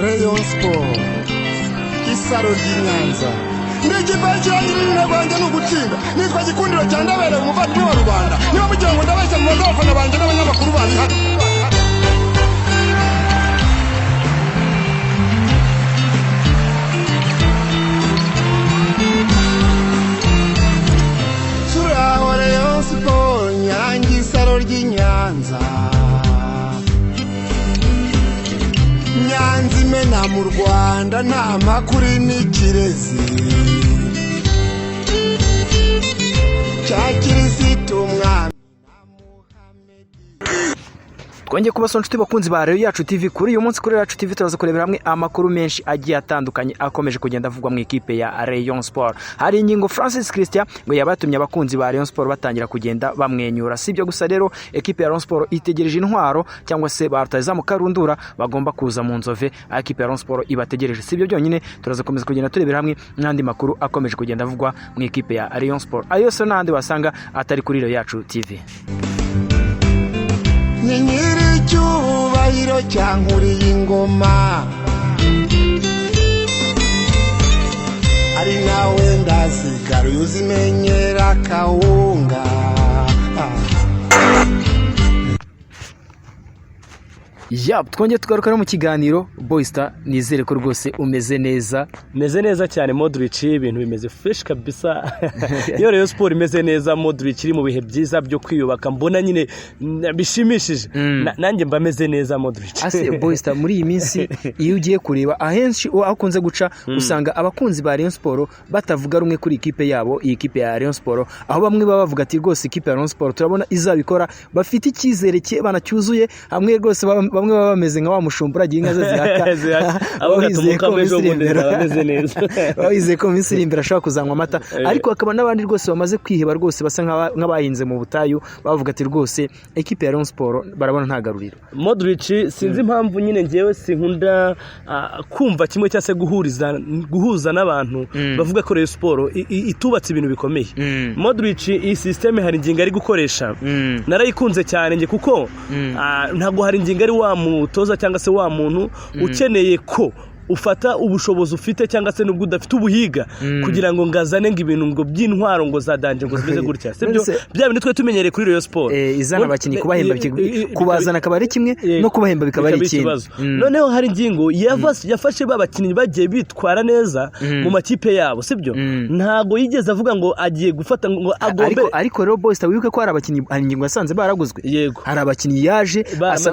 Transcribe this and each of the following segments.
Rayon Sport isaro ry'Inyanza n'ikipe cyangirira rwanda n'ugutsinda nitwa gikundiro cyane ndabereye umuvandimwe wa rubanda niba mugira ngo ndabashya mu bazafana banje n'abanyamakuru bari hano Suraho Rayon Sport nyangi isaro ry'Inyanza Nyanzimena mu Rwanda nta makuru n'ikirezi cyakirisitu umwami twongeye kubasonga inshuti bakunzi ba YACU TV kuri uyu munsi kuri YACU TV turaza kurebera hamwe amakuru menshi agiye atandukanye akomeje kugenda avugwa mu ikipe ya Rayon Sport. Hari ingingo Francis Christian ngo yabatumye abakunzi ba Rayon Sport batangira kugenda bamwenyura. Sibyo gusa rero ekipe ya Rayon Sport itegereje intwaro cyangwa se ba Rutahizamu Karundura bagomba kuza mu nzove ekipe ya Rayon Sport ibategereje. Sibyo byonyine turaza komeza kugenda turebera hamwe n'andi makuru akomeje kugenda avugwa mu ikipe ya Rayon Sport. Ayo se n'andi wasanga atari kuri YACU TV. Nyiri cyubahiro cyankuriye ingoma ari nawe ndasigara uzimenyera kawunga twongeye tugaruka mu kiganiro Boysta nizere ko rwose umeze neza cyane Modric ibintu bimeze fresh kabisa iyo Rayon Sport imeze neza Modric iri mu bihe byiza byo kwiyubaka mbona nyine bishimishije nanjye mba meze neza Modric ase Boysta muri iyi minsi iyo ugiye kureba ahenshi akunze guca usanga abakunzi ba Rayon Sport batavuga rumwe kuri ikipe yabo iyi kipe ya Rayon Sport aho bamwe baba bavuga ati rwose ikipe ya Rayon Sport turabona izabikora bafite icyizere cye banacyuzuye hamwe rwose bamwe baba bameze nka wa mushumbura agiye inka ze zihaka abizeye ko bameze neza abizeye ko Misiri imbere ashaka kuzanywa amata ariko akaba n'abandi rwose bamaze kwiheba rwose basa nk'abahinze mu butayu bavuga ati rwose ekipe ya Rayon Sport barabona nta garuriro. Modric sinzi impamvu nyine ngewe sinkunda kumva kimwe cyase guhuza n'abantu bavuga ko Rayon Sport itubatse ibintu bikomeye. Modric iyi system hari ingingo ari gukoresha narayikunze cyane nge kuko ntago hari ingingo ari wa mutoza cyangwa se wa muntu ukeneye ko ufata ubushobozi ufite cyangwa se nubwo udafite ubuhiga kugira ngo ngazane ngo ibintu ngo by'intwaro ngo zadanje ngo zimeze gutya sibyo bya bintu twe tumenyereye kuri Rayon Sport izana abakinyi kubahemba kubazana akaba ari kimwe no kubahemba bikaba ari ikindi. Noneho hari ingingo yafashe babakinyi bagiye bitwara neza mu makipe yabo sibyo ntago yigeze avuga ngo agiye gufata ngo agombe ariko rero Boysta wibuke ko hari abakinyi hari ingingo yasanze baraguzwe hari abakinyi yaje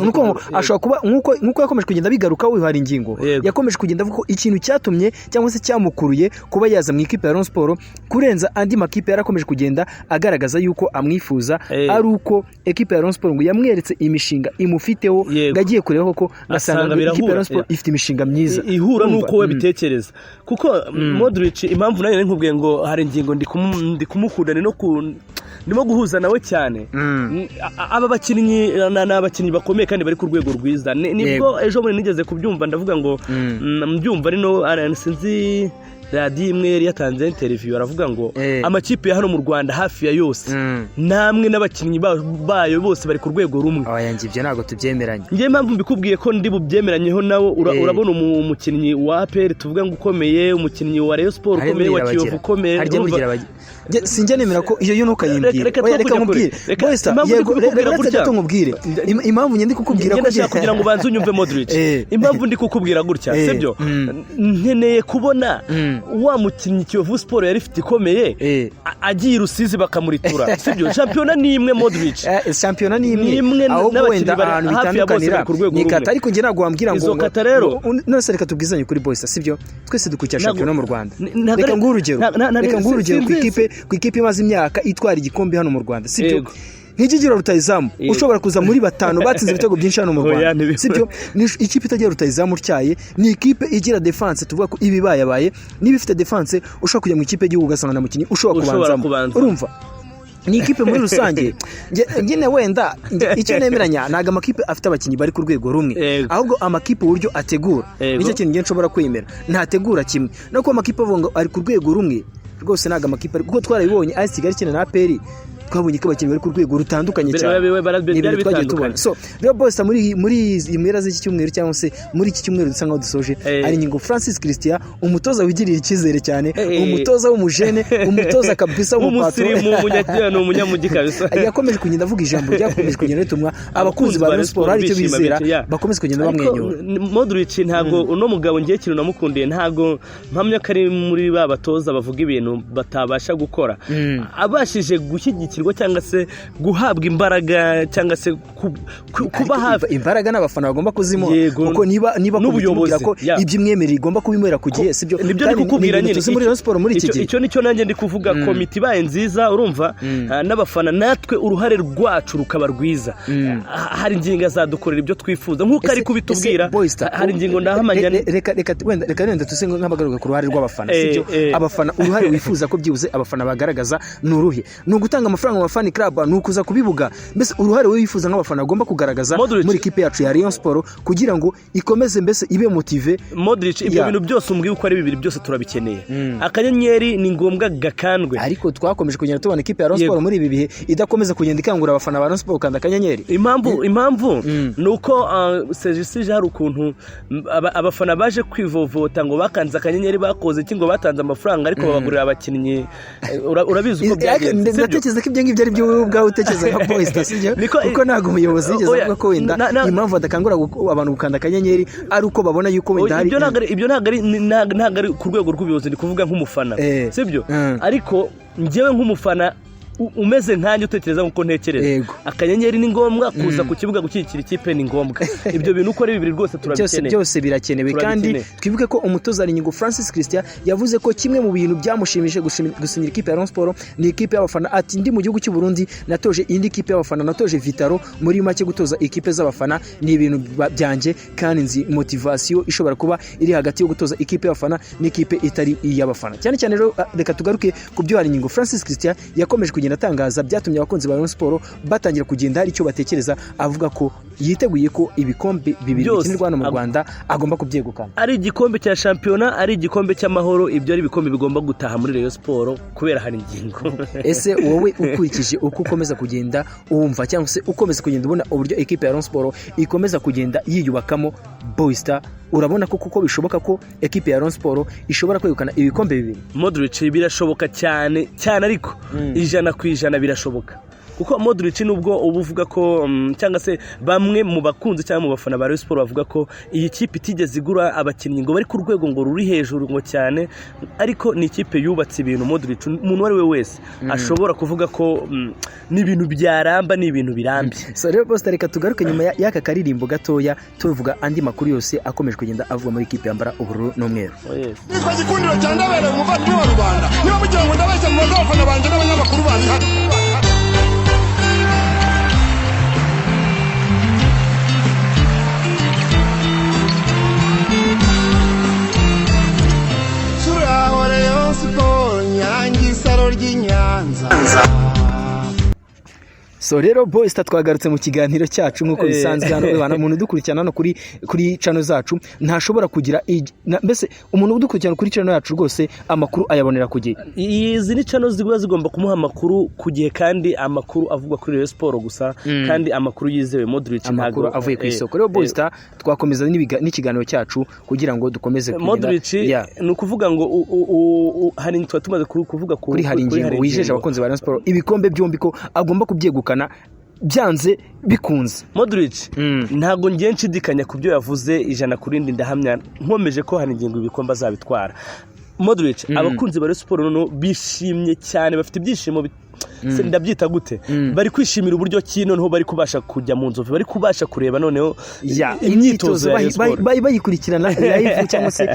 nuko ashobora kuba nkuko yakomeje kugenda bigaruka we hari ingingo yakomeje kugenda avuga ko ikintu cyatumye cyangwa se cyamukuruye kuba yaza mu ikipe ya Rayon Sport kurenza andi makipe yarakomeje kugenda agaragaza yuko amwifuza ari uko ekipe ya Rayon Sport ngo yamweretse imishinga imufiteho gagiye kureba koko asanga ekipe ya Rayon Sport ifite imishinga myiza ihura nuko we bitekereza kuko Modric impamvu nayo nkubwiye ngo hari ingingo ndi kumukundana no ndimo guhuza nawe cyane aba bakinnyi n'abakinnyi bakomeye kandi bari ku rwego rwiza nibwo ejo muri nigeze kubyumva ndavuga ngo mbyumva ari no sinzi radiyo imwe yari yatanze interview aravuga ngo amakipe ya hano mu Rwanda hafi ya yose namwe n'abakinnyi bayo bose bari ku rwego rumwe abayangi ibyo ntago tubyemeranye ngiye mpamvu mbikubwiye ko ndi bubyemeranyeho nawo urabona umukinnyi wa APR tuvuga ngo ukomeye umukinnyi wa Rayon Sport ukomeye wa Kiyovu ukomeye sinjye nemera ko iyo yuno kayimbira reka nkubwire Boysta yego reka tumubwire impamvu nyindi kukubwira ko kugira ngo banze unyumve Modric impamvu ndi kukubwira gutya sibyo nkeneye kubona wa mukinnyi Kiyovu Sport yari ifite ikomeye agiye Rusizi bakamuritura sibyo championa ni imwe Modric championa ni imwe ahubwo wenda ahantu bitandukanira ni kata ariko nge nago wambwira ngo kata rero nose reka tubwizanye kuri Boysta sibyo twese dukurikiye championa mu Rwanda reka ngurugero ku ikipe imaze imyaka itwara igikombe hano mu Rwanda sibyo nk'igigiro Rutahizamu ushobora kuza muri batanu batsinze ibitego byinshi hano mu Rwanda sibyo ikipe itagira Rutahizamu utyaye ni ikipe igira defense tuvuga ko ibibayabaye niba ifite defense ushobora kujya mu ikipe y'igihugu ugasanga na mukinyi ushobora kubanzamo urumva ni ikipe muri rusange ngene wenda icyo nemeranya naga amakipe afite abakinyi bari ku rwego rumwe ahubwo amakipe uburyo ategura nicyo kintu ngiye nshobora kwemera ntategura kimwe nako amakipe avuga ari ku rwego rumwe rwose naga amakipe kuko twarabibonye AS Kigali kina na APR twabonye ko abakinnyi bari ku rwego rutandukanye cyane byari bitandukanye. So rero boss muri izi mpera z'iki cyumweru cyangwa se muri iki cyumweru dusa nkaho dusoje ari Nyingo Francis Christian, umutoza wigiriye icyizere cyane, umutoza w'umujene, umutoza kabisa w'umupatro, umunyamujyi kabisa. Yakomeje kugenda avuga ijambo ryakomeje kugenda rituma abakunzi ba Rayon Sport hari icyo bizera, bakomeze kugenda bamwenyura. Modric ntabwo uno mugabo ngiye kintu namukundiye, ntabwo mpamya ko ari muri ba batoza bavuga ibintu batabasha gukora, abashije gushyigikirwa cyangwa se guhabwa imbaraga cyangwa se kuba hafi imbaraga n'abafana bagomba kuzimuha, kuko niba kubwira ko iby'imwemerere igomba kubimwera ku gihe, sibyo? Nibyo ndi kukubwira nyine muri Rayon Sport muri iki gihe. Icyo nicyo nanjye ndi kuvuga, komite ibaye nziza urumva, n'abafana natwe uruhare rwacu rukaba rwiza, hari ingingo zadukorera ibyo twifuza nk'uko ari kubitubwira, hari ingingo ndahamanya. Reka wenda tuse nk'abagaruka ku ruhare rw'abafana, sibyo? Abafana uruhare wifuza ko byibuze abafana bagaragaza ni uruhe? Ni ugutanga amafaranga mu fan club, ni ukuza kubibuga, mbese uruhare wifuza nk'abafana agomba kugaragaza muri ikipe yacu ya Rayon Sport kugira ngo ikomeze mbese ibe motive. Modric ibyo bintu byose umbwiye uko ari bibiri byose turabikeneye. Akanyenyeri ni ngombwa gakandwe, ariko twakomeje kugenda tubona ikipe ya Rayon Sport muri ibi bihe idakomeza kugenda ikangura abafana ba Rayon Sport kanda akanyenyeri. Impamvu nuko Sergisije hari ukuntu abafana baje kwivovota ngo bakanze akanyenyeri, bakoze iki ngo batanze amafaranga ariko babagurira abakinnyi. Urabizi uko byagenze. Ndatekereza ko ibyo ngibyo ari byo ubwawe utekereza nka boys, sibyo? Kuko ntago umuyobozi yigeze avuga ko wenda impamvu badakangura abantu gukanda akanyenyeri ari uko babona yuko wenda hari ibyo ntago ari ku rwego rw'ubuyobozi, ndi kuvuga nk'umufana, sibyo? Ariko njyewe nk'umufana umeze nkanjye utekereza nkuko ntekereza, akanyenyeri ni ngombwa, kuza ku kibuga gushyigikira ikipe ni ngombwa. Ibyo bintu uko ari bibiri rwose turabikeneye, byose birakenewe. Kandi twibuke ko umutoza Nyingo Francis Christian yavuze ko kimwe mu bintu byamushimije gusinyira ikipe ya Rayon Sport ni ikipe y'abafana. Ati ndi mu gihugu cy'u Burundi natoje indi ikipe y'abafana, natoje Vitaro, muri make gutoza ikipe z'abafana ni ibintu byanjye, kandi nzi motivation ishobora kuba iri hagati yo gutoza ikipe y'abafana n'ikipe itari iy'abafana. Cyane cyane rero reka tugaruke ku byo Nyingo Francis Christian yakomeje kugenda atangaza, byatumye abakunzi ba Rayon Sport batangira kugenda hari icyo batekereza, avuga ko yiteguye ko ibikombe bibiri bikinirwa hano mu Rwanda agomba kubyegukana, ari igikombe cya shampiyona, ari igikombe cy'amahoro. Ibyo ari ibikombe bigomba gutaha muri Rayon Sport kubera hari ingingo. Ese wowe ukurikije uko ukomeza kugenda wumva cyangwa se ukomeza kugenda ubona uburyo ekipe ya Rayon Sport ikomeza kugenda yiyubakamo, Boysta, urabona ko kuko bishoboka ko ekipe ya Rayon Sport ishobora kwegukana ibikombe bibiri? Modric birashoboka cyane ariko 100% birashoboka, kuko Modric nubwo ubuvuga ko cyangwa se bamwe mu bakunzi cyangwa mu bafana ba Rayon Sport bavuga ko iyi kipe itigeze igura abakinnyi ngo bari ku rwego ngo ruri hejuru ngo cyane, ariko ni ikipe yubatse ibintu. Modric umuntu wari we wese ashobora kuvuga ko ni ibintu byaramba, ni ibintu birambye. So rero boss, reka tugaruke nyuma y'aka karirimbo gatoya tuvuga andi makuru yose akomeje kugenda avuga muri ikipe yambara ubururu n'umweru. Nitwa Gikundiro cya Ndabereye umuvandimwe wa Rubanda, niba mugira ngo ndabeshya mu bafana banjye n'abanyamakuru bandi hano. Rayon Sport Nyangisaro ry'Inyanza. So rero Boysta, twagarutse mu kiganiro cyacu nk'uko bisanzwe hano. Bana umuntu udukurikirana hano kuri channel zacu ntashobora kugira mbese umuntu udukurikirana kuri channel yacu rwose amakuru ayabonera ku gihe. Izi ni channel zigomba kumuha amakuru ku gihe, kandi amakuru avugwa kuri Rayon Sport gusa, kandi amakuru yizewe. Modric ntago avuye ku isoko. Rero Boysta, twakomeza n'ikiganiro cyacu kugira ngo dukomeze kugenda. Modric ni ukuvuga ngo hari tumaze kuvuga kuri hari ingingo wijeje abakunzi ba Rayon Sport ibikombe byombi ko agomba kubyegukana byanze bikunze. Modric ntago ngiye nshidikanya ku byo yavuze 100% ndahamya nkomeje ko hari ingingo ibikombe azabitwara. Modric abakunzi ba Rayon Sport noneho bishimye cyane, bafite ibyishimo ndabyita gute, bari kwishimira uburyo ki noneho bari kubasha kujya mu nzovu, bari kubasha kureba noneho imyitozo bayikurikirana live cyangwa se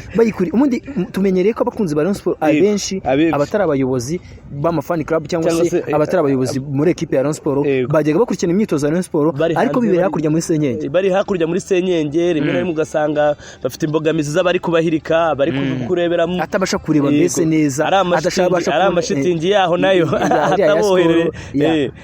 umundi tumenyereye ko abakunzi ba Rayon Sport abenshi abatari abayobozi b'amafani club cyangwa se abatari abayobozi muri ekipe ya Rayon Sport bajyaga bakurikirana imyitozo ya Rayon Sport, ariko bibere hakurya muri Senyenge, bari hakurya muri Senyenge rimwe na rimwe ugasanga bafite imbogamizi z'abari kubahirika, bari kurebera atabasha kureba mbese neza, adashabasha amashitingi yaho nayo ataboherere.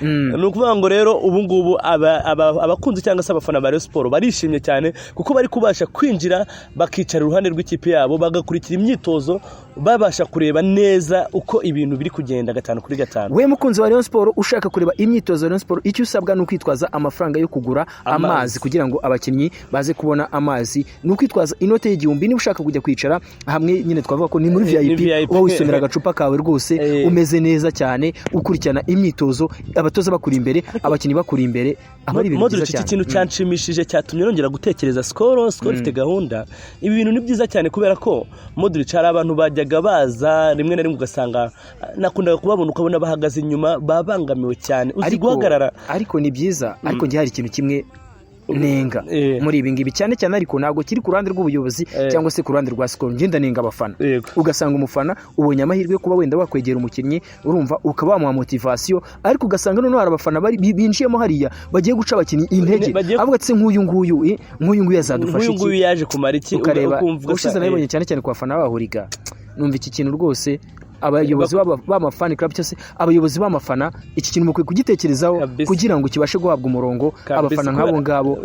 Ni ukuvuga ngo rero ubu ngubu abakunzi cyangwa se abafana ba Rayon Sport barishimye cyane kuko bari kubasha kwinjira bakicara iruhande rw'ikipe yabo bagakurikira imyitozo babasha kureba neza uko ibintu biri kugenda 5-5. we mukunzi wa Rayon Sport ushaka kureba imyitozo ya Rayon Sport icyo usabwa ni ukwitwaza amafaranga yo kugura amazi kugira ngo abakinnyi baze kubona amazi, ni ukwitwaza inote y'igihumbi. niba ushaka kujya kwicara hamwe nyine twavuga ko ni muri VIP uba wisomera agacupa kawe rwose umeze neza cyane ukurikirana imyitozo, abatoza bakuri imbere, abakinnyi bakuri imbere, abari ibintu byiza cyane. Ikintu cyanshimishije cyatumye nongera gutekereza skoro ifite gahunda. Ibi bintu ni byiza cyane kubera ko Modric hari abantu bajyaga baza rimwe na rimwe ugasanga nakundaga kubabona ukabona bahagaze inyuma babangamiwe cyane uzi guhagarara. Ariko ni byiza, ariko ngiye hari ikintu kimwe nenga muri ibi ngibi cyane cyane, ariko ntabwo kiri ku ruhande rw'ubuyobozi cyangwa se ku ruhande rwa Skol. Ngenda nenga abafana, ugasanga umufana ubonye amahirwe kuba wenda wakwegera umukinnyi, urumva ukaba wamuha motivation, ariko ugasanga noneho hari abafana binjiyemo hariya bagiye guca abakinnyi intege, avuga ati nk'uyu nguyu yazadufasha iki, nk'uyu nguyu yaje kumara iki, ukareba ushize nabibonye cyane cyane ku bafana b'abahuriga. Numva iki kintu rwose abayobozi b'amafani club cyose abayobozi b'amafana iki kintu mukwiye kugitekerezaho kugira ngo kibashe guhabwa umurongo abafana nk'abo ngabo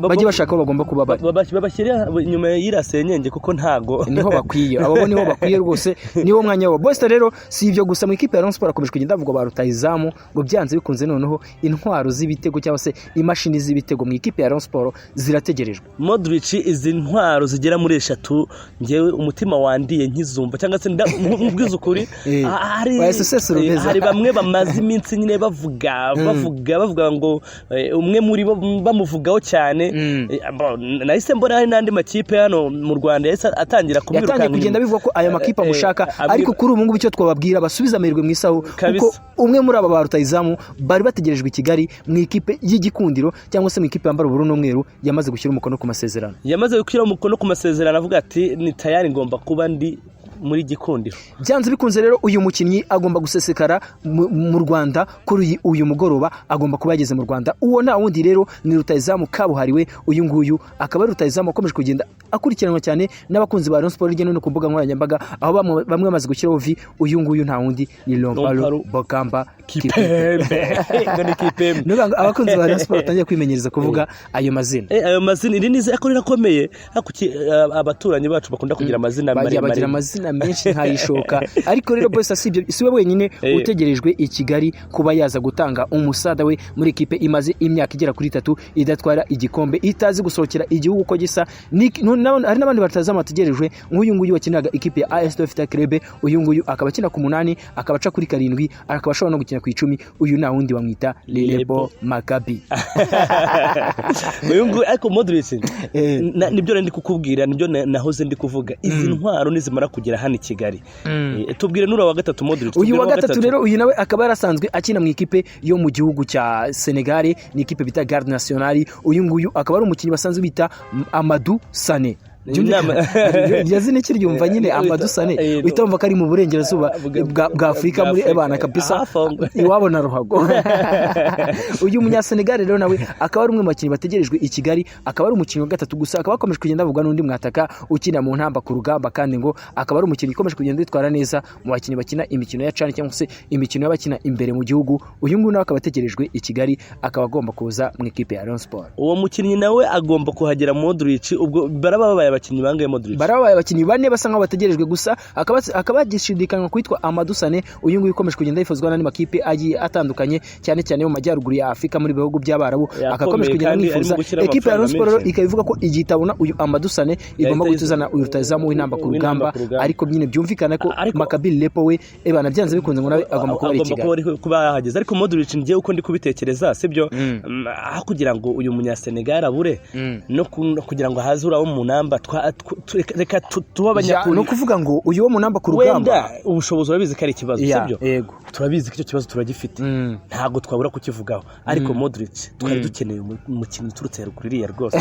bajye bashaka ko bagomba kuba babashyira nyuma y'irasenyenge kuko ntago niho bakwiye abo niho bakwiye rwose, niho mwanya wabo. Bosta rero si ibyo gusa, mu ikipe ya Rayon Sport akomeje kugenda avuga ba Rutahizamu ngo byanze bikunze noneho intwaro z'ibitego cyangwa se imashini z'ibitego mu ikipe ya Rayon Sport zirategerejwe. Modric izi ntwaro zigera muri 3 ngewe umutima wandiye nkizumva cyangwa se ukuri hari bamwe bamaze iminsi nyine bavuga ngo umwe muri bo bamuvugaho cyane. Nahise mbona hari n'andi makipe hano mu Rwanda yahise atangira kugenda bivuga ko aya makipe amushaka, ariko kuri ubu ngubu icyo twababwira basubiza amerwe mu isaho, kuko umwe muri aba ba Rutahizamu bari bategerejwe i Kigali mu ikipe y'igikundiro cyangwa se mu ikipe yambara ubururu n'umweru yamaze gushyira umukono ku masezerano, avuga ati ni tayari ngomba kuba ndi muri gikundiro. Byanze bikunze rero uyu mukinnyi agomba gusesekara mu Rwanda kuri uyu mugoroba, agomba kuba yageze mu Rwanda. Uwo nta wundi rero ni Rutahizamu kabuhariwe. Uyu nguyu akaba ari Rutahizamu akomeje kugenda akurikiranwa cyane n'abakunzi ba Rayon Sport hirya no hino ku mbuga nkoranyambaga, aho bamwe bamaze gushyiraho uyu nguyu nta wundi ni Lompalo Bokamba Kipembe. Abakunzi ba Rayon Sport batangiye kwimenyereza kuvuga ayo mazina. Ayo mazina iri nize akora irakomeye, abaturanyi bacu bakunda kugira amazina bagira amazina menshi nkayishoka. Ariko rero boss si we wenyine utegerejwe i Kigali kuba yaza gutanga umusada we muri ekipe imaze imyaka igera kuri 3 idatwara igikombe, itazi gusohokera igihugu uko gisa. Hari n'abandi batazamu bategerejwe, nk'uyu nguyu wakinaga ekipe ya AS Dofita Club. Uyu nguyu akaba akina ku 8, akaba aca kuri 7, akaba ashobora no gukina ku 10. Uyu nta wundi bamwita Lelebo Maccabi. Uyu nguyu ariko Modric nibyo ndi kukubwira, nibyo nahoze ndi kuvuga. Izi ntwaro nizimara kugera hano i Kigali. Tubwire nura wa gatatu Modric. Uyu wa gatatu rero uyu nawe akaba yarasanzwe akina mu ikipe yo mu gihugu cya Senegal, ni ikipe bita Garde Nationale. Uyu nguyu akaba ari umukinnyi basanzwe bita Amadou Sané. Yazine kiryumva nyine Amadou Sané witomva kari mu burengerazuba bwa Afrika muri ebana kabisa iwabona ruhago. Uyu munya Senegal rero nawe akaba ari umwe mu bakinnyi bategerejwe i Kigali, akaba ari umukinnyi wa gatatu gusa. Akaba akomeje kugenda avugwa n'undi mwataka ukina mu ntamba ku rugamba, kandi ngo akaba ari umukinnyi ukomeje kugenda yitwara neza mu bakinnyi bakina imikino ya CHAN cyangwa se imikino y'abakina imbere mu gihugu. Uyu nguyu nawe akaba ategerejwe i Kigali, akaba agomba kuza mu ikipe ya Rayon Sport. Uwo mukinnyi nawe agomba kuhagera Modric. Ubwo barababaye abakinnyi bangaye Modric, barabaye abakinnyi 4 basa nkaho bategerejwe gusa. Akaba gishidikanywa kwitwa Amadou Sané. Uyu nguyu ukomeje kugenda yifuzwa n'andi makipe agiye atandukanye cyane cyane mu majyaruguru ya Afrika muri bihugu by'Abarabu. Akakomeje kugenda nifuza ekipe ya Rayon Sport ikabivuga ko igitabona uyu Amadou Sané igomba gutuzana uyu Rutahizamu w'intamba ku rugamba, ariko nyine byumvikana ko Maccabi Lepo we ebana byanze bikunze ngo nawe agomba kuba ari Kigali kuba yahageze. Ariko Modric ngiye uko ndi kubitekereza sibyo, aho kugira ngo uyu munya Senegal abure no kugira ngo haze urawo mu namba reka tuba abanyakuri, no kuvuga ngo uyu wo mu namba ku rugamba ubushobozi urabizi ko ari ikibazo sibyo. Yego turabizi ko icyo kibazo turagifite, ntago twabura kukivugaho. Ariko Modric twari dukeneye umukinnyi turutse ruguririya rwose.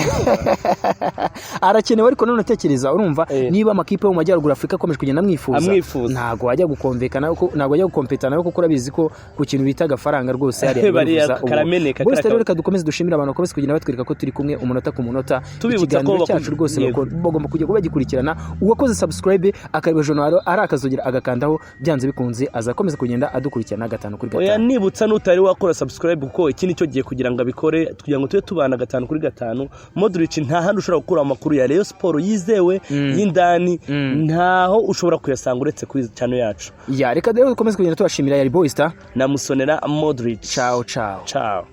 Arakenewe, ariko none natekereza urumva niba amakipe yo mu majyaruguru Afrika akomeje kugenda amwifuza, ntago wajya gukomvekana uko ntago wajya gukompetana uko urabizi ko ku kintu bita agafaranga rwose hari bariya karameneka. Bose rero reka dukomeze dushimira abantu bakomeze kugenda batwereka ko turi kumwe umunota ku munota. Tubibutsa ko cyacu rwose bagomba kujya bagikurikirana uwakoze subscribe akareba journal ari akazogera agakandaho byanze bikunze azakomeza kugenda adukurikirana 5 kuri 5. Oya nibutsa nutari wakora subscribe kuko iki nicyo giye kugira ngo abikore kugira ngo tube tubana 5 kuri 5. Modric nta handi ushobora gukura amakuru ya Rayon Sport yizewe y'indani ntaho ushobora kuyasanga uretse kuri channel yacu. Ya reka rero dukomeze kugenda tubashimira Yari Boy Star na Musonera Modric. Ciao ciao. Ciao.